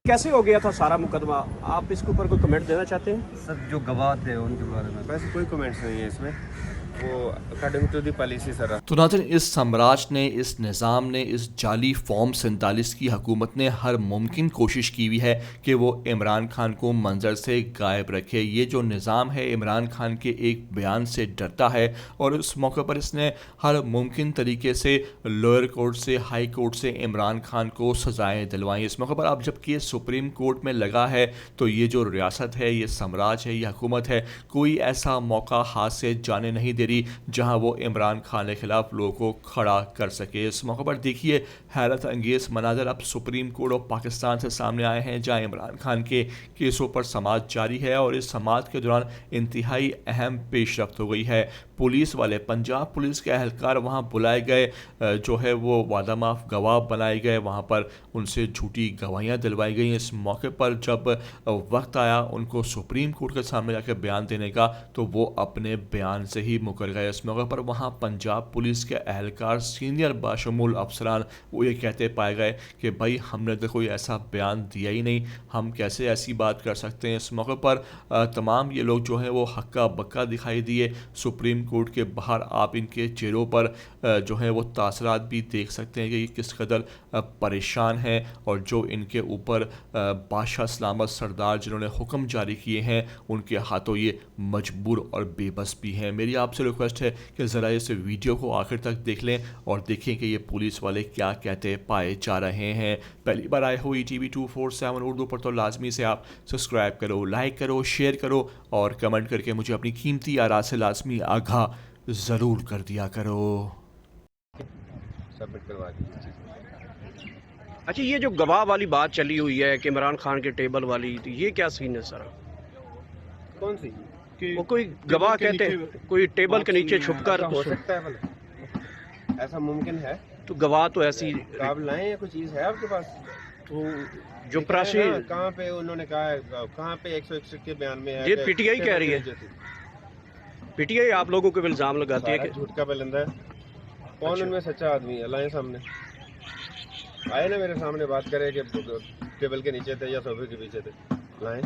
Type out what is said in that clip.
कैसे हो गया था सारा मुकदमा? आप इसके ऊपर कोई कमेंट देना चाहते हैं? सर जो गवाह थे उनके बारे में वैसे कोई कमेंट्स नहीं है इसमें, वो according to the policy sir. तो नाज़रीन, इस साम्राज्य ने, इस निज़ाम ने, इस जाली फॉर्म 47 की हुकूमत ने हर मुमकिन कोशिश की हुई है कि वो इमरान खान को मंजर से गायब रखे। ये जो निज़ाम है इमरान खान के एक बयान से डरता है और उस मौके पर इसने हर मुमकिन तरीके से लोअर कोर्ट से, हाई कोर्ट से इमरान खान को सज़ाएँ दिलवाई। इस मौके पर अब जब केस सुप्रीम कोर्ट में लगा है तो ये जो रियासत है, ये साम्राज्य है, ये हुकूमत है, कोई ऐसा मौका हाथ से जाने नहीं दे रही जहाँ वो इमरान खान के खिलाफ लोगों को खड़ा कर सके। इस मौके पर देखिए हैरत अंगेज मनाजर अब सुप्रीम कोर्ट ऑफ पाकिस्तान से सामने आए हैं, जहां इमरान खान के केसों पर समाअत जारी है और इस समाअत के दौरान इंतहाई अहम पेशरफ्त हो गई है। पुलिस वाले, पंजाब पुलिस के अहलकार वहां बुलाए गए, जो है वो वादा माफ गवाह बनाए गए, वहां पर उनसे झूठी गवाहियां दिलवाई गई। इस मौके पर जब वक्त आया उनको सुप्रीम कोर्ट के सामने जाकर बयान देने का तो वो अपने बयान से ही मुकर गए। इस मौके पर वहाँ पंजाब पुलिस के अहलकार, सीनियर बाशमूल अफसरान, वो ये कहते पाए गए कि भाई हमने तो कोई ऐसा बयान दिया ही नहीं, हम कैसे ऐसी बात कर सकते हैं। इस मौके पर तमाम ये लोग जो हैं वो हक्का बक्का दिखाई दिए। सुप्रीम कोर्ट के बाहर आप इनके चेहरों पर जो है वो तासरात भी देख सकते हैं कि ये किस कदर परेशान हैं और जो इनके ऊपर बादशाह सलामत सरदार जिन्होंने हुक्म जारी किए हैं उनके हाथों ये मजबूर और बेबस भी हैं। मेरी आपसे रिक्वेस्ट है कि ज़रा इस वीडियो को आखिर तक देख लें और देखें कि ये पुलिस वाले क्या कहते पाए जा रहे हैं। पहली बार आए हो ETV 247 उर्दू पर तो लाजमी से आप सब्सक्राइब करो, लाइक करो, शेयर करो और कमेंट करके मुझे अपनी कीमती आरा से लाजमी आगाह ज़रूर कर दिया करो। सबमिट करवा दीजिए। अच्छा, ये जो गवाह वाली बात चली हुई है कि इमरान खान के टेबल वाली, तो ये क्या सीन है सर? कौन सी? वो कोई गवाह कहते हैं कोई टेबल के नीचे छुपकर हो सकता है भला? ऐसा मुमकिन है? तो गवाह तो ऐसी आप लाएं या कोई चीज़ है आपके पास? तो जो प्राशी कहाँ पे उन्होंने कहा है, कहाँ पे 161 के बयान में है? ये PTI कह रही है। PTI आप लोगों को इल्ज़ाम लगाती है कि झूठ का बलंदा है। कौन अच्छा। उनमें सच्चा आदमी है? लाएं सामने, आए ना मेरे सामने बात करें कि टेबल के नीचे थे या सोफे के पीछे थे, लाएं।